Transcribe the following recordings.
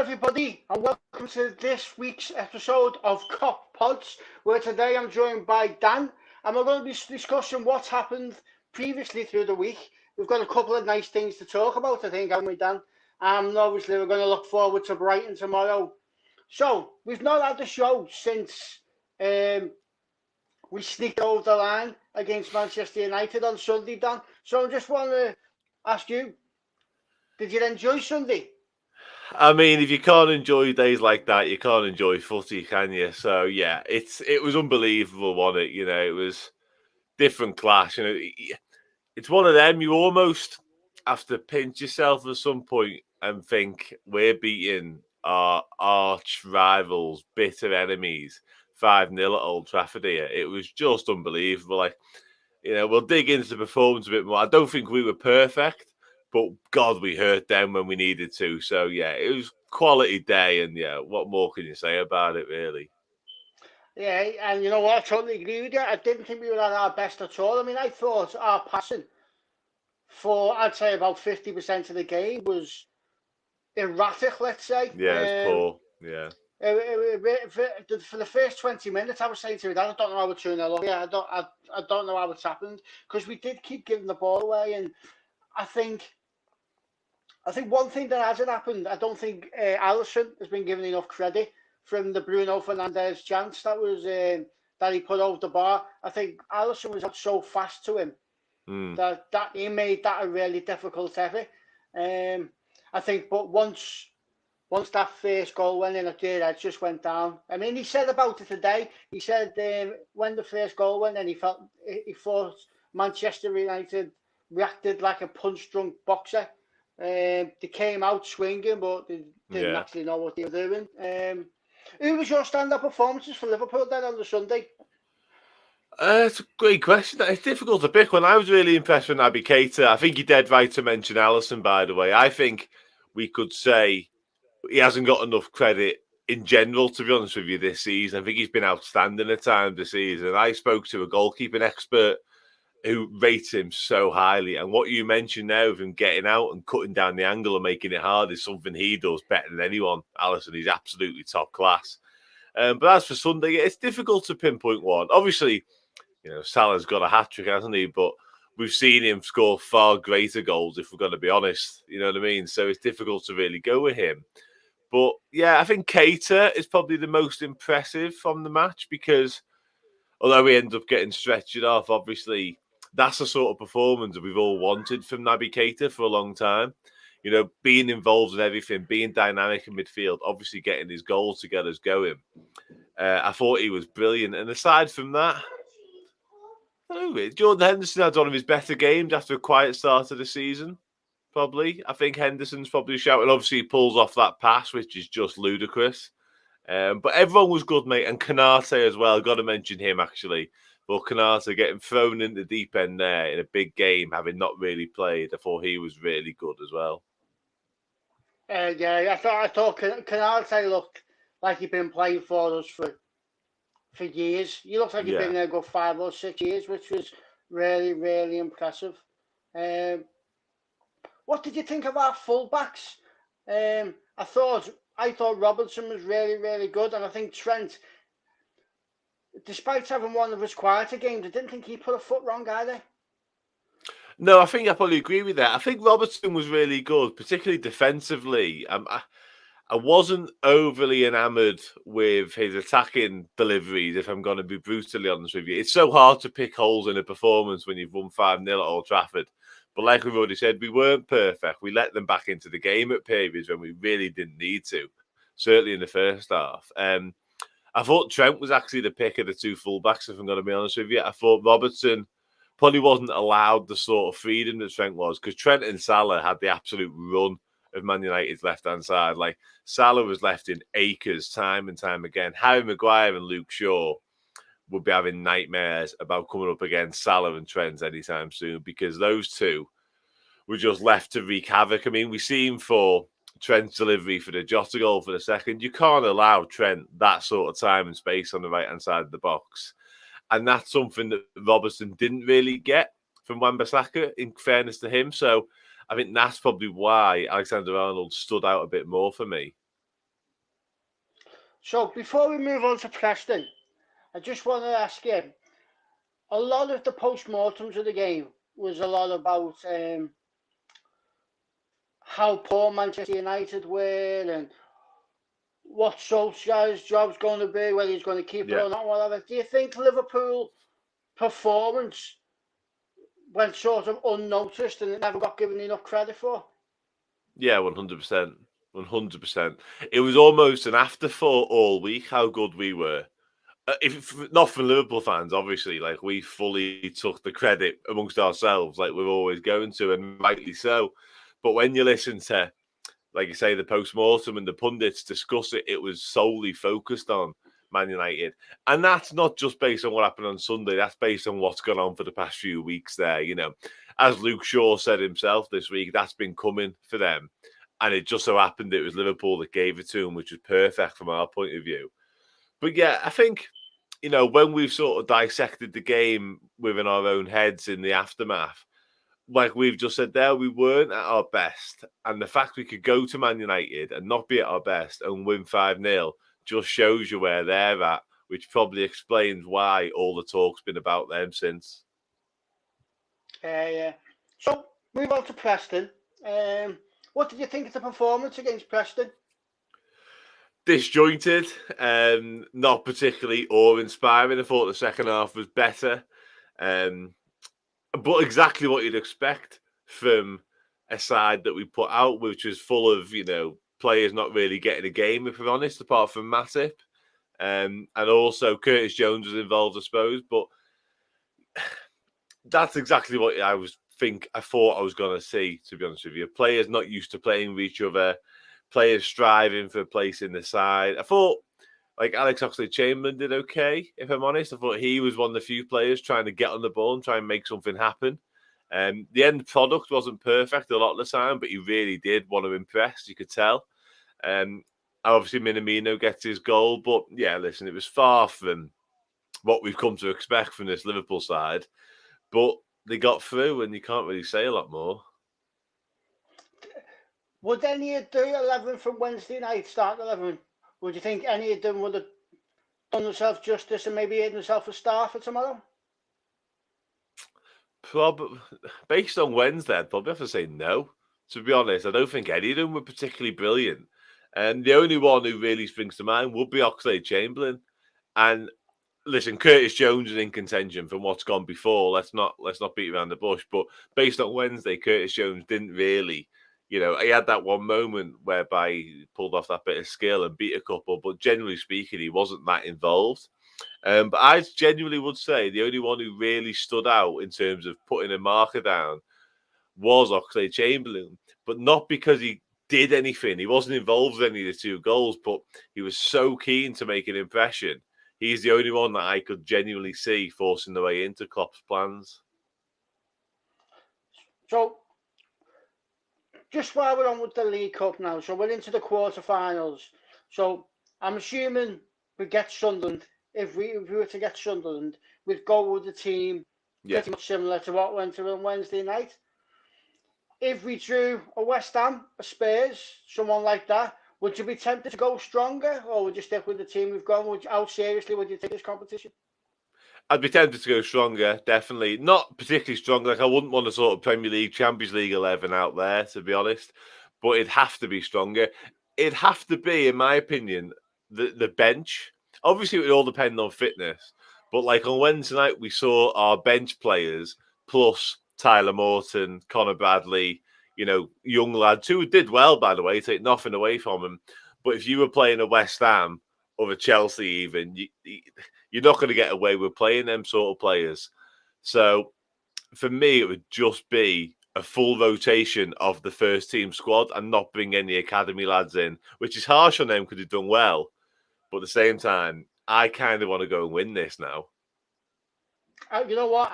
everybody, and welcome to this week's episode of Kop'd, where today I'm joined by Dan, and we're going to be discussing what's happened previously through the week. We've got a couple of nice things to talk about, I think, haven't we, Dan? And obviously, we're going to look forward to Brighton tomorrow. So, we've not had the show since we sneaked over the line against Manchester United on Sunday, Dan. So, I just want to ask you, did you enjoy Sunday? I mean, if you can't enjoy days like that, you can't enjoy footy, can you? So yeah, it was unbelievable, wasn't it? It was different class. It's one of them. You almost have to pinch yourself at some point and think we're beating our arch rivals, bitter enemies, 5-0 at Old Trafford here. It was just unbelievable. We'll dig into the performance a bit more. I don't think we were perfect. But God, we hurt them when we needed to. So, yeah, it was quality day. And, yeah, what more can you say about it, really? Yeah, and you know what? I totally agree with you. I didn't think we were at our best at all. I mean, I thought our passing for, I'd say, about 50% of the game was erratic, let's say. Yeah, it's poor. Yeah. For the first 20 minutes, I was saying to my dad, I don't know how we're 2-0 up. Yeah, I don't know how it's happened. Because we did keep giving the ball away. And I think one thing that hasn't happened, I don't think Alisson has been given enough credit from the Bruno Fernandes chance that he put over the bar. I think Alisson was out so fast to him that he made that a really difficult effort. I think, but once that first goal went in, it just went down. I mean, he said about it today. He said when the first goal went in, he thought Manchester United reacted like a punch-drunk boxer. They came out swinging, but they didn't actually know what they were doing. Who was your stand-up performances for Liverpool then on the Sunday? It's a great question. It's difficult to pick one. I was really impressed with Naby Keita. I think you're dead right to mention Alisson, by the way. I think we could say he hasn't got enough credit in general, to be honest with you, this season. I think he's been outstanding at times this season. I spoke to a goalkeeping expert who rates him so highly. And what you mentioned now of him getting out and cutting down the angle and making it hard is something he does better than anyone. Alisson, he's absolutely top class. But as for Sunday, it's difficult to pinpoint one. Obviously, Salah's got a hat-trick, hasn't he? But we've seen him score far greater goals, if we're going to be honest. You know what I mean? So it's difficult to really go with him. But, yeah, I think Keita is probably the most impressive from the match because although we end up getting stretched off, obviously, that's the sort of performance that we've all wanted from Naby Keita for a long time. Being involved in everything, being dynamic in midfield, obviously getting his goals to get us going. I thought he was brilliant. And aside from that, Jordan Henderson had one of his better games after a quiet start of the season, probably. I think Henderson's probably shouting. Obviously, he pulls off that pass, which is just ludicrous. But everyone was good, mate. And Konate as well. Got to mention him, actually. But Konate getting thrown in the deep end there in a big game, having not really played, I thought he was really good as well. Yeah, I thought Konate looked like he'd been playing for us for years. He looked like he'd been there good 5 or 6 years, which was really, really impressive. What did you think of our fullbacks? I thought Robertson was really, really good, and I think Trent, despite having one of his quieter games, I didn't think he put a foot wrong either. No, I think I probably agree with that. I think Robertson was really good, particularly defensively. I wasn't overly enamoured with his attacking deliveries, if I'm going to be brutally honest with you. It's so hard to pick holes in a performance when you've won 5-0 at Old Trafford. But like we've already said, we weren't perfect. We let them back into the game at periods when we really didn't need to, certainly in the first half. I thought Trent was actually the pick of the two fullbacks, if I'm going to be honest with you. I thought Robertson probably wasn't allowed the sort of freedom that Trent was, because Trent and Salah had the absolute run of Man United's left-hand side. Like, Salah was left in acres time and time again. Harry Maguire and Luke Shaw would be having nightmares about coming up against Salah and Trent anytime soon, because those two were just left to wreak havoc. I mean, we seen for Trent's delivery for the Jota goal for the second. You can't allow Trent that sort of time and space on the right-hand side of the box. And that's something that Robertson didn't really get from Wan-Bissaka, in fairness to him. So I think that's probably why Alexander-Arnold stood out a bit more for me. So before we move on to Preston, I just want to ask you, a lot of the post-mortems of the game was a lot about how poor Manchester United were and what Solskjaer's job's going to be, whether he's going to keep it or not, whatever. Do you think Liverpool performance went sort of unnoticed and it never got given enough credit for? Yeah, 100%. 100%. It was almost an afterthought all week how good we were. If not for Liverpool fans, obviously, like we fully took the credit amongst ourselves, like we're always going to, and rightly so. But when you listen to, like you say, the post-mortem and the pundits discuss it, it was solely focused on Man United. And that's not just based on what happened on Sunday. That's based on what's gone on for the past few weeks there. You know, as Luke Shaw said himself this week, that's been coming for them. And it just so happened it was Liverpool that gave it to them, which was perfect from our point of view. But yeah, I think, you know, when we've sort of dissected the game within our own heads in the aftermath, like we've just said there, we weren't at our best. And the fact we could go to Man United and not be at our best and win 5-0 just shows you where they're at, which probably explains why all the talk's been about them since. Yeah. So, move on to Preston. What did you think of the performance against Preston? Disjointed, not particularly awe-inspiring. I thought the second half was better. But exactly what you'd expect from a side that we put out, which was full of, you know, players not really getting a game, if we're honest, apart from Matip. And also Curtis Jones was involved, I suppose. But that's exactly what I thought I was going to see, to be honest with you. Players not used to playing with each other, players striving for a place in the side. I thought, like, Alex Oxlade-Chamberlain did okay, if I'm honest. I thought he was one of the few players trying to get on the ball and try and make something happen. The end product wasn't perfect a lot of the time, but he really did want to impress, you could tell. Obviously, Minamino gets his goal, but yeah, listen, it was far from what we've come to expect from this Liverpool side. But they got through, and you can't really say a lot more. Would any of the 11 from Wednesday night, start 11, would you think any of them would have done themselves justice and maybe earned themselves a start for tomorrow? Probably, based on Wednesday, I'd probably have to say no. To be honest, I don't think any of them were particularly brilliant. And the only one who really springs to mind would be Oxlade-Chamberlain. And listen, Curtis Jones is in contention from what's gone before. Let's not beat around the bush. But based on Wednesday, Curtis Jones didn't really, you know, he had that one moment whereby he pulled off that bit of skill and beat a couple. But generally speaking, he wasn't that involved. But I genuinely would say the only one who really stood out in terms of putting a marker down was Oxlade-Chamberlain, but not because he did anything. He wasn't involved in any of the two goals, but he was so keen to make an impression. He's the only one that I could genuinely see forcing the way into Klopp's plans. So, just while we're on with the League Cup now, so we're into the quarterfinals. So, I'm assuming we get Sunderland. If we were to get Sunderland, we'd go with the team pretty much similar to what went on Wednesday night. If we drew a West Ham, a Spurs, someone like that, would you be tempted to go stronger, or would you stick with the team we've gone? How seriously would you take this competition? I'd be tempted to go stronger, definitely. Not particularly strong. Like, I wouldn't want a sort of Premier League, Champions League 11 out there, to be honest. But it'd have to be stronger. It'd have to be, in my opinion, the bench. Obviously, it would all depend on fitness. But like on Wednesday night, we saw our bench players plus Tyler Morton, Connor Bradley, you know, young lads who did well, by the way, take nothing away from them. But if you were playing a West Ham or a Chelsea even, you're not going to get away with playing them sort of players. So for me, it would just be a full rotation of the first team squad and not bring any academy lads in, which is harsh on them because they've done well. But at the same time, I kind of want to go and win this now. You know what?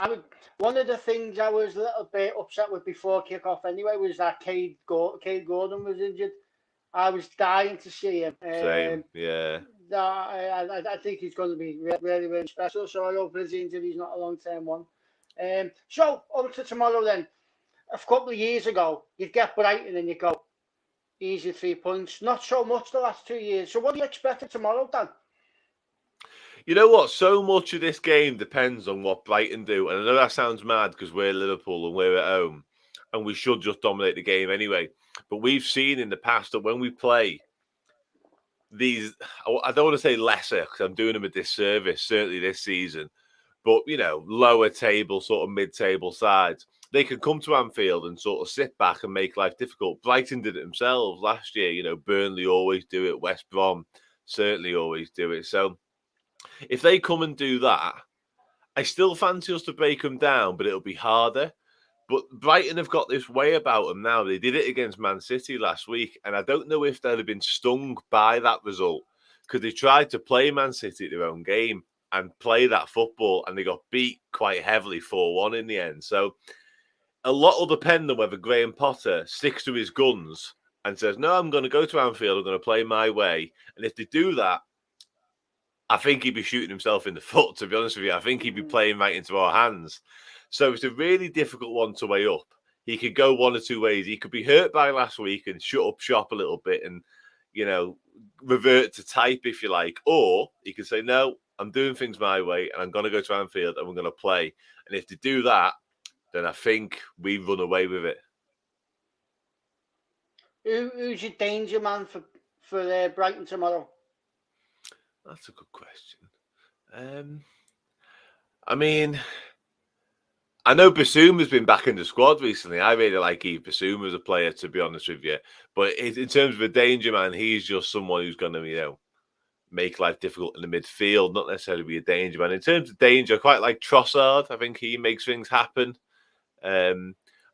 One of the things I was a little bit upset with before kick-off anyway was that Cade Gordon was injured. I was dying to see him. Same, yeah. I think he's going to be really, really special. So I hope his injury is not a long-term one. So on to tomorrow then. A couple of years ago, you'd get Brighton and you go, Easy 3 points. Not so much the last 2 years. So what do you expect tomorrow, Dan? You know what? So much of this game depends on what Brighton do. And I know that sounds mad because we're Liverpool and we're at home and we should just dominate the game anyway. But we've seen in the past that when we play these, I don't want to say lesser because I'm doing them a disservice, certainly this season, but, lower table, sort of mid-table sides, they can come to Anfield and sort of sit back and make life difficult. Brighton did it themselves last year. Burnley always do it. West Brom certainly always do it. So if they come and do that, I still fancy us to break them down, but it'll be harder. But Brighton have got this way about them now. They did it against Man City last week, and I don't know if they'd have been stung by that result because they tried to play Man City at their own game and play that football, and they got beat quite heavily 4-1 in the end. So a lot will depend on whether Graham Potter sticks to his guns and says, no, I'm going to go to Anfield, I'm going to play my way. And if they do that, I think he'd be shooting himself in the foot, to be honest with you. I think he'd be playing right into our hands. So it's a really difficult one to weigh up. He could go one or two ways. He could be hurt by last week and shut up shop a little bit and, revert to type, if you like. Or he could say, no, I'm doing things my way and I'm going to go to Anfield and we're going to play. And if they do that, then I think we run away with it. Who's your danger man for Brighton tomorrow? That's a good question. I know Bissouma's been back in the squad recently. I really like Yves Bissouma as a player, to be honest with you. But in terms of a danger man, he's just someone who's going to, make life difficult in the midfield, not necessarily be a danger man. In terms of danger, I quite like Trossard. I think he makes things happen.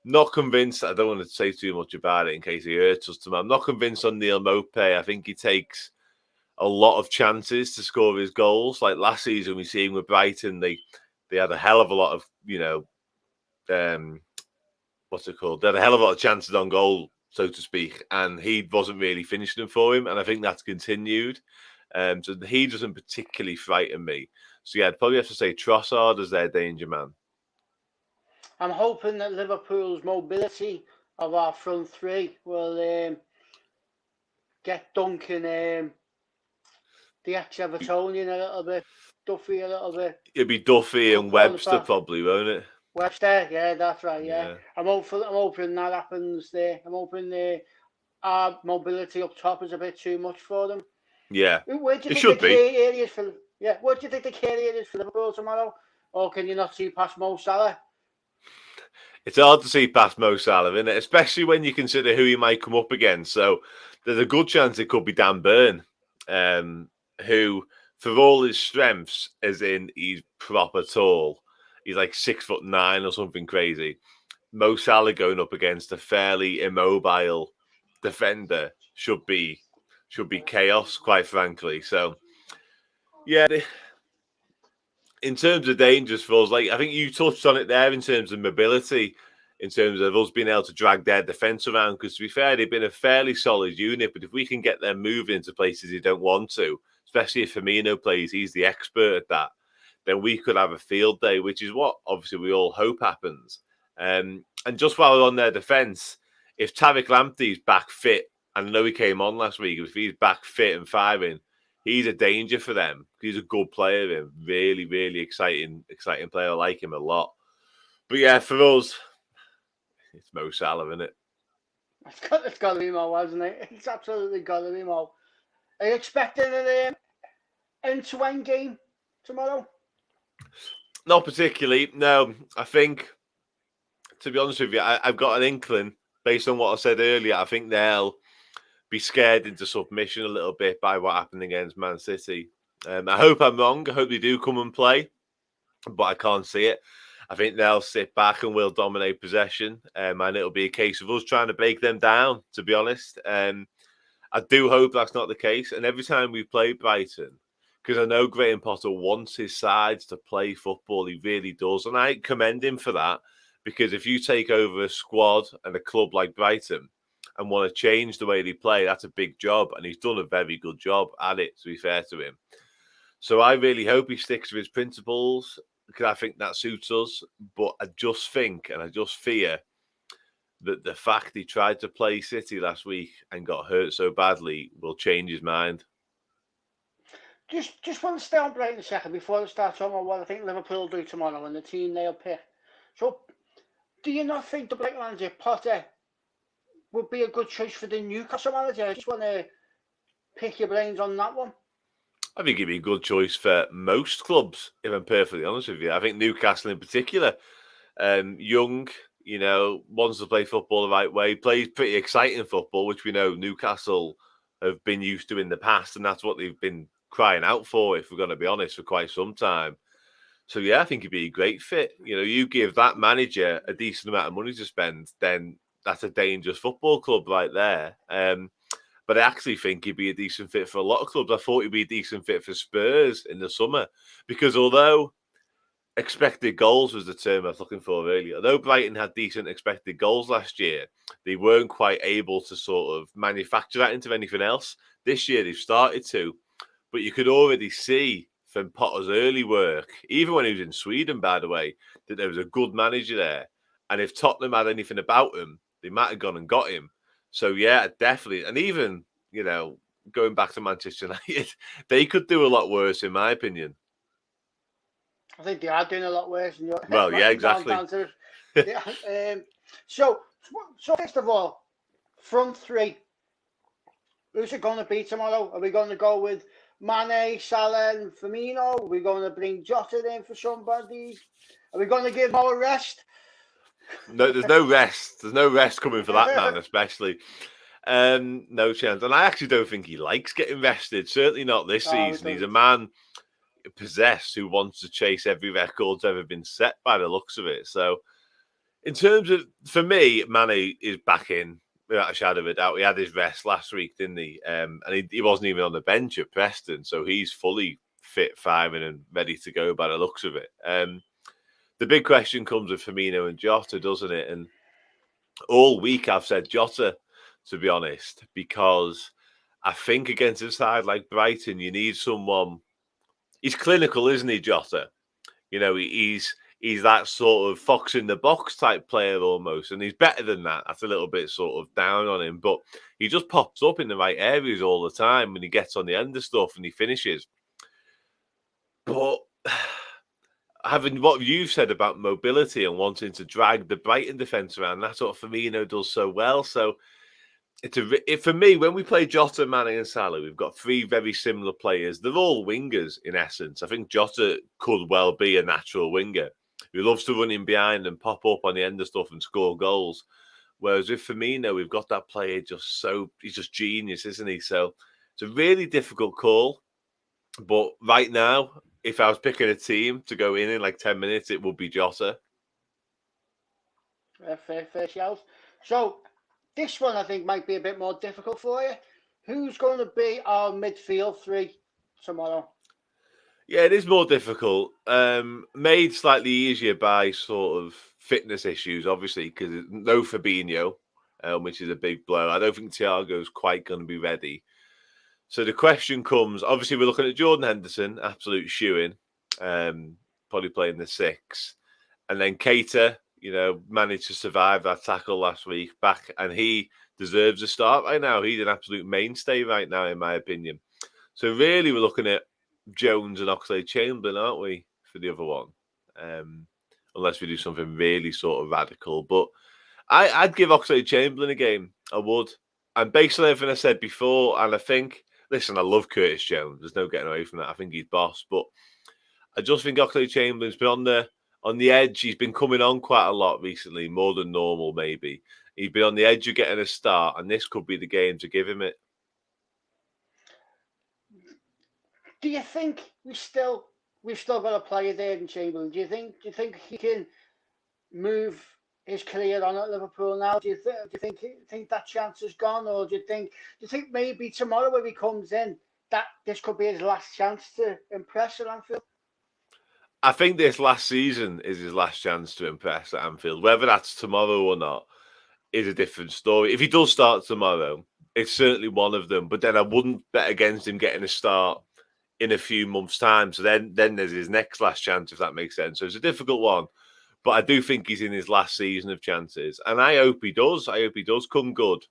Not convinced. I don't want to say too much about it in case he hurts us tomorrow. I'm not convinced on Neil Maupay. I think he takes a lot of chances to score his goals. Like last season, we see him with Brighton. They had a hell of a lot of, what's it called? They had a hell of a lot of chances on goal, so to speak, and he wasn't really finishing them for him. And I think that's continued. So he doesn't particularly frighten me. So yeah, I'd probably have to say Trossard as their danger man. I'm hoping that Liverpool's mobility of our front three will get Duncan, the ex-Evertonian a little bit, Duffy a little bit. It'd be Duffy and Webster probably, won't it? Webster, yeah, that's right, yeah. I'm hoping that happens there. I'm hoping our mobility up top is a bit too much for them. Yeah, where do you it think should the be. key areas for? Yeah, what do you think the key areas for Liverpool tomorrow? Or can you not see past Mo Salah? It's hard to see past Mo Salah, isn't it? Especially when you consider who he might come up against. So there's a good chance it could be Dan Burn, who, for all his strengths, as in he's proper tall, he's like 6'9" or something crazy. Mo Salah going up against a fairly immobile defender should be chaos, quite frankly. So, yeah, in terms of dangers for us, like I think you touched on it there in terms of mobility, in terms of us being able to drag their defence around. Because to be fair, they've been a fairly solid unit, but if we can get them moving into places they don't want to, especially if Firmino plays, he's the expert at that, then we could have a field day, which is what obviously we all hope happens. And just while we're on their defence, if Tariq Lamptey's back fit, and I know he came on last week, if he's back fit and firing, he's a danger for them. He's a good player, and really, really exciting player. I like him a lot. But yeah, for us, it's Mo Salah, isn't it? It's got to be Mo, hasn't it? It's absolutely got to be Mo. Are you expecting an end-to-end game tomorrow? Not particularly. No, I think, to be honest with you, I've got an inkling based on what I said earlier. I think they'll be scared into submission a little bit by what happened against Man City. I hope I'm wrong. I hope they do come and play, but I can't see it. I think they'll sit back and we'll dominate possession, and it'll be a case of us trying to break them down, to be honest. I do hope that's not the case. And every time we play Brighton, because I know Graham Potter wants his sides to play football, he really does. And I commend him for that, because if you take over a squad and a club like Brighton and want to change the way they play, that's a big job. And he's done a very good job at it, to be fair to him. So I really hope he sticks to his principles, because I think that suits us. But I just think, and I just fear, that the fact he tried to play City last week and got hurt so badly will change his mind. Just want to stay on Brighton a second before I start talking about what I think Liverpool will do tomorrow and the team they'll pick. So, do you not think the Brighton manager, Potter, would be a good choice for the Newcastle manager? I just want to pick your brains on that one. I think he'd be a good choice for most clubs, if I'm perfectly honest with you. I think Newcastle in particular, young, wants to play football the right way, plays pretty exciting football, which we know Newcastle have been used to in the past, and that's what they've been crying out for, if we're going to be honest, for quite some time. So, yeah, I think he'd be a great fit. You give that manager a decent amount of money to spend, then that's a dangerous football club right there. But I actually think he'd be a decent fit for a lot of clubs. I thought he'd be a decent fit for Spurs in the summer, because although expected goals was the term I was looking for earlier, although Brighton had decent expected goals last year, they weren't quite able to sort of manufacture that into anything else. This year they've started to, but you could already see from Potter's early work, even when he was in Sweden, by the way, that there was a good manager there. And if Tottenham had anything about him, they might have gone and got him. So, yeah, definitely. And even, going back to Manchester United, they could do a lot worse, in my opinion. I think they are doing a lot worse. Well, yeah, exactly. Yeah, so, first of all, front three. Who's it going to be tomorrow? Are we going to go with Mane, Salah and Firmino? Are we going to bring Jota in for somebody? Are we going to give Mo a rest? No, there's no rest. There's no rest coming for that man, especially. No chance. And I actually don't think he likes getting rested. Certainly not this season. He's a man possessed who wants to chase every record that's ever been set by the looks of it. So, in terms of, for me, Mane is back in without a shadow of a doubt. He had his rest last week, didn't he? And he wasn't even on the bench at Preston. So, he's fully fit, firing and ready to go by the looks of it. The big question comes with Firmino and Jota, doesn't it? And all week I've said Jota, to be honest, because I think against a side like Brighton, you need someone. He's clinical, isn't he, Jota? He's that sort of fox in the box type player almost, and he's better than that. That's a little bit sort of down on him, but he just pops up in the right areas all the time when he gets on the end of stuff and he finishes. But having what you've said about mobility and wanting to drag the Brighton defence around, that's what Firmino does so well. So for me, when we play Jota, Mane and Salah, we've got three very similar players. They're all wingers in essence. I think Jota could well be a natural winger who loves to run in behind and pop up on the end of stuff and score goals. Whereas with Firmino, we've got that player he's just genius, isn't he? So it's a really difficult call. But right now, if I was picking a team to go in like 10 minutes, it would be Jota. Fair shout. So, this one I think might be a bit more difficult for you. Who's going to be our midfield three tomorrow? Yeah, it is more difficult. Made slightly easier by sort of fitness issues, obviously, because no Fabinho, which is a big blow. I don't think Thiago's quite going to be ready. So the question comes, obviously we're looking at Jordan Henderson, absolute shoo-in, probably playing the 6. And then Keita, managed to survive that tackle last week back, and he deserves a start right now. He's an absolute mainstay right now, in my opinion. So really we're looking at Jones and Oxlade-Chamberlain, aren't we, for the other one? Unless we do something really sort of radical. But I'd give Oxlade-Chamberlain a game. I would. And based on everything I said before, and I think, listen, I love Curtis Jones. There's no getting away from that. I think he's boss. But I just think Oxlade-Chamberlain's been on the edge. He's been coming on quite a lot recently, more than normal maybe. He's been on the edge of getting a start, and this could be the game to give him it. Do you think we've still got a player there in Chamberlain? Do you think he can move his career on at Liverpool now? Do you think that chance is gone, or do you think maybe tomorrow when he comes in that this could be his last chance to impress at Anfield? I think this last season is his last chance to impress at Anfield. Whether that's tomorrow or not is a different story. If he does start tomorrow, it's certainly one of them. But then I wouldn't bet against him getting a start in a few months' time. So then there's his next last chance, if that makes sense. So it's a difficult one. But I do think he's in his last season of chances. And I hope he does. I hope he does come good.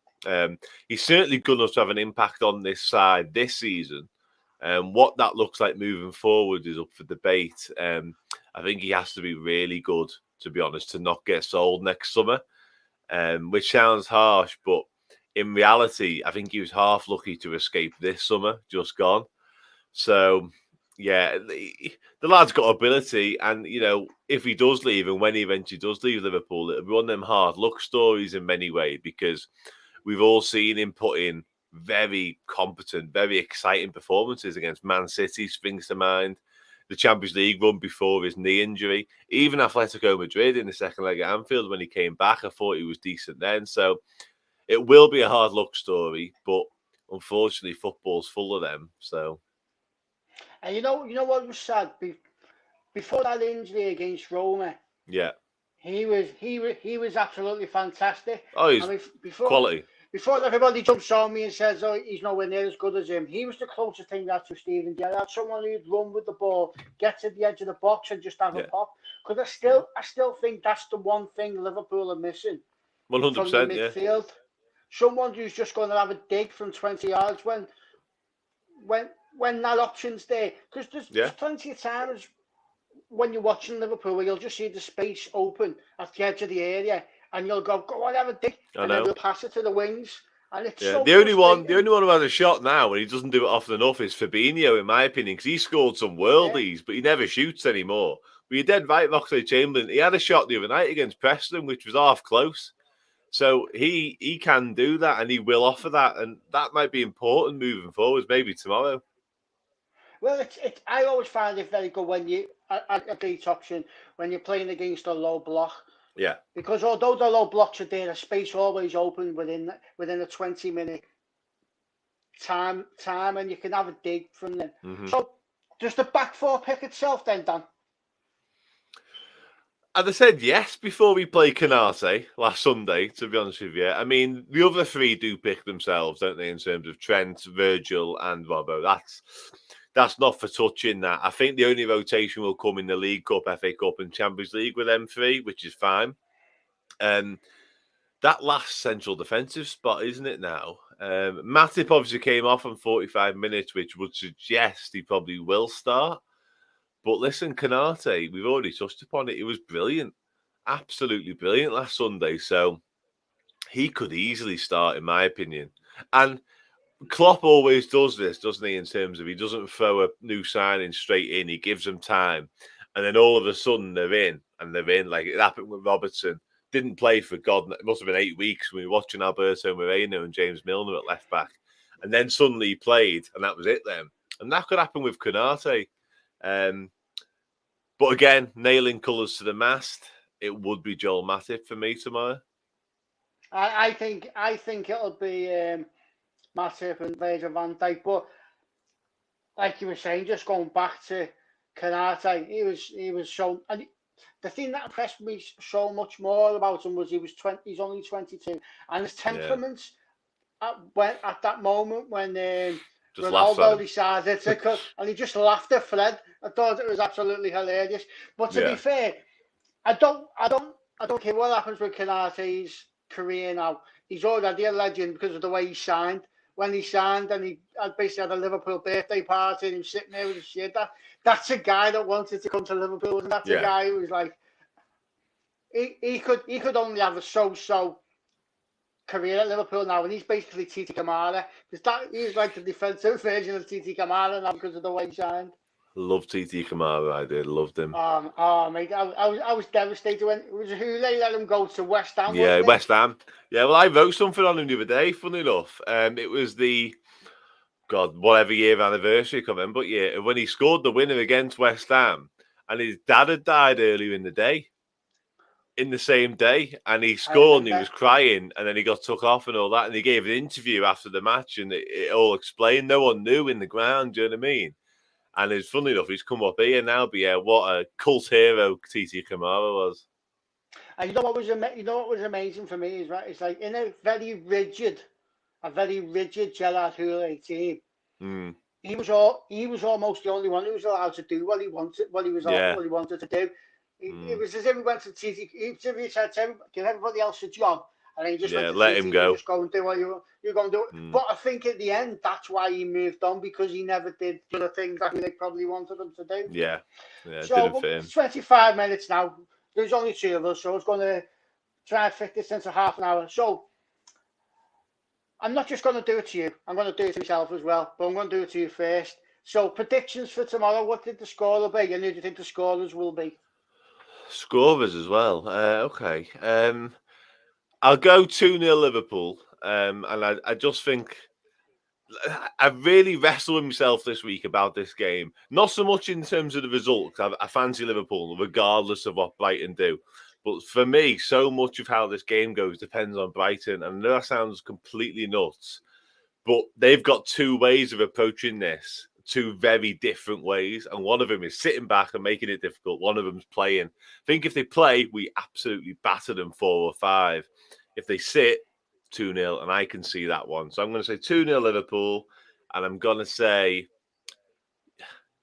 He's certainly good enough to have an impact on this side this season. What that looks like moving forward is up for debate. I think he has to be really good, to be honest, to not get sold next summer, which sounds harsh, but in reality, I think he was half lucky to escape this summer, just gone. So, yeah, the lad's got ability, and, you know, if he does leave, and when he eventually does leave Liverpool, it'll be one of them hard luck stories in many ways, because we've all seen him put in very competent, very exciting performances against Man City, springs to mind. The Champions League run before his knee injury. Even Atletico Madrid in the second leg at Anfield, when he came back, I thought he was decent then. So it will be a hard luck story, but unfortunately, football's full of them. So, and you know what was sad? Before that injury against Roma, yeah, he was absolutely fantastic. oh, he's quality. Before everybody jumps on me and says, "Oh, he's nowhere near as good as him," he was the closest thing that to Steven Gerrard, someone who'd run with the ball, get to the edge of the box, and just have a pop. Because I still think that's the one thing Liverpool are missing 100%, from the midfield. Yeah. Someone who's just going to have a dig from 20 yards when that option's there. Because there's plenty of times when you're watching Liverpool where you'll just see the space open at the edge of the area, and you'll go on, have a dig, and then we'll pass it to the wings. And it's so the only one who has a shot now, and he doesn't do it often enough, is Fabinho, in my opinion, because he scored some worldies, but he never shoots anymore. But you're dead right, Oxlade-Chamberlain. He had a shot the other night against Preston, which was half close. So he can do that, and he will offer that, and that might be important moving forward, maybe tomorrow. Well, I always find it very good when you at a beat option when you're playing against a low block. Yeah. Because although the low blocks are there, the space always open within a 20-minute time, and you can have a dig from them. Mm-hmm. So does the back four pick itself then, Dan? As I said yes before we played Canate last Sunday, to be honest with you. I mean, the other three do pick themselves, don't they, in terms of Trent, Virgil and Robbo. That's not for touching that. I think the only rotation will come in the League Cup, FA Cup and Champions League with them three, which is fine. That last central defensive spot, isn't it now? Matip obviously came off on 45 minutes, which would suggest he probably will start. But listen, Canate, we've already touched upon it. It was brilliant. Absolutely brilliant last Sunday. So he could easily start, in my opinion. And Klopp always does this, doesn't he, in terms of he doesn't throw a new signing straight in. He gives them time. And then all of a sudden they're in. And they're in. Like it happened with Robertson. Didn't play for God. It must have been 8 weeks when we were watching Alberto Moreno and James Milner at left back. And then suddenly he played. And that was it then. And that could happen with Canate. But again, nailing colours to the mast, it would be Joel Matip for me tomorrow. I think it'll be Matip and Virgil van Dijk. But like you were saying, just going back to Canate, he was so. And the thing that impressed me so much more about him was he's only 22, and his temperament at that moment when Ronaldo decided to cut, and he just laughed at Fred. I thought it was absolutely hilarious. But to be fair, I don't care what happens with Canate's career now. He's already a legend because of the way he signed. When he signed, and he basically had a Liverpool birthday party, and he was sitting there with his shirt. That's a guy that wanted to come to Liverpool, and that's a guy who was like, he could only have a so-so career at Liverpool now, and he's basically Titi Camara, because he's like the defensive version of Titi Camara now because of the way he signed. Love Titi Camara, I did. Loved him. Mate, I was devastated when who they let him go to West Ham. Yeah, West Ham. Yeah, well, I wrote something on him the other day, funny enough. It was the whatever year anniversary, I can't remember, but when he scored the winner against West Ham, and his dad had died earlier in the day. In the same day, and he scored and he was crying, and then he got took off and all that, and he gave an interview after the match, and it all explained. No one knew in the ground, do you know what I mean? And it's funny enough, he's come up here now, but what a cult hero Titi Camara was. And you know what was amazing for me is it's like in a very rigid Gerrard Houllier team. He was almost the only one who was allowed to do what he wanted to do. It was as if he went to TT. He said to give everybody else a job, and then he just went to let TT him go. Just go and do what you're going to do. But I think at the end, that's why he moved on, because he never did the other things that they probably wanted him to do. Yeah, So it's 25 minutes now. There's only 2 of us, so I was going to try and fit this into half an hour. So I'm not just going to do it to you. I'm going to do it to myself as well, but I'm going to do it to you first. So predictions for tomorrow. What did the score will be? And who do you think the scorers will be? Scorers as well. Okay. I'll go 2-0 Liverpool. And I just think I really wrestled with myself this week about this game. Not so much in terms of the result, because I fancy Liverpool, regardless of what Brighton do. But for me, so much of how this game goes depends on Brighton. And I know that sounds completely nuts, but they've got 2 ways of approaching this, 2 very different ways. And one of them is sitting back and making it difficult. One of them's playing. I think if they play, we absolutely batter them 4 or 5. If they sit, 2-0, and I can see that one. So I'm going to say 2-0 Liverpool, and I'm going to say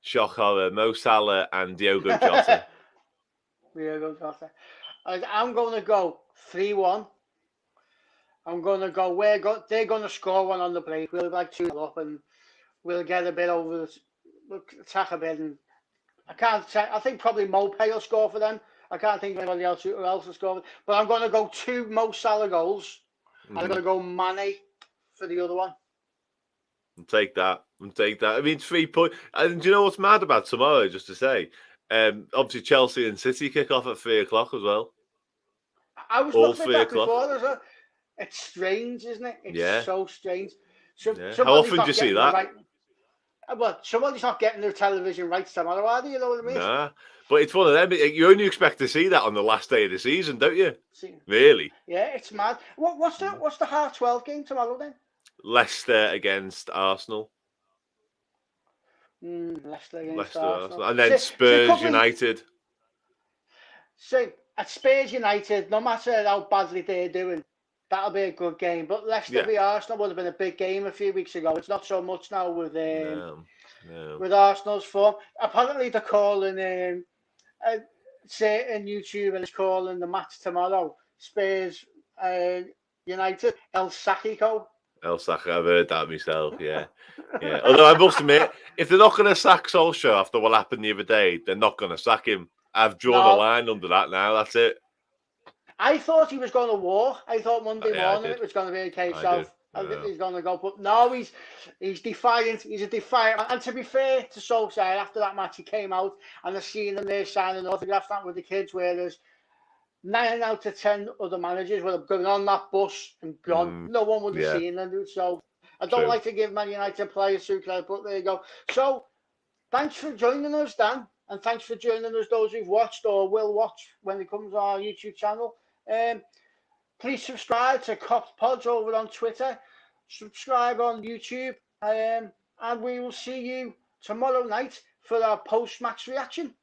shock horror, Mo Salah and Diogo Jota. Diogo Jota. I'm going to go 3-1. I'm going to go. They're going to score one on the break. We'll like 2 up, and we'll get a bit over. We'll attack a bit, and I can't say. I think probably Mopay will score for them. I can't think of anybody else who else will score. But I'm going to go 2 Mo Salah goals. I'm going to go Mane for the other one. Take that. I mean, 3 points. And do you know what's mad about tomorrow, just to say? Obviously, Chelsea and City kick off at 3 o'clock as well. I was looking at that before. It's strange, isn't it? It's so strange. How often do you see that? Well, somebody's not getting their television rights tomorrow, are they? You know what I mean? Nah. But it's one of them. You only expect to see that on the last day of the season, don't you? Really? Yeah, it's mad. What's the 12:30 game tomorrow then? Leicester against Arsenal. Leicester against Arsenal. And then Spurs United. So at Spurs United, no matter how badly they're doing, that'll be a good game. But Leicester v Arsenal would have been a big game a few weeks ago. It's not so much now with Arsenal's form. Apparently they're calling certain YouTuber is calling the match tomorrow Spurs United El Sacico. El Sacico, I've heard that myself, yeah. Although I must admit, if they're not going to sack Solskjaer after what happened the other day, they're not going to sack him. I've drawn a line under that now, that's it. I thought he was going to war. I thought Monday morning it was going to be a case of he's going to go. But no, he's defiant. He's a defiant. And to be fair to Solskjaer, after that match, he came out and I seen him there signing autographs with the kids, whereas 9 out of 10 other managers would have gone on that bus and gone. No one would have seen them. So I don't like to give Man United players too credit, but there you go. So thanks for joining us, Dan. And thanks for joining us, those who've watched or will watch when it comes to our YouTube channel. Please subscribe to Kop'd over on Twitter. Subscribe on YouTube. And we will see you tomorrow night for our post-match reaction.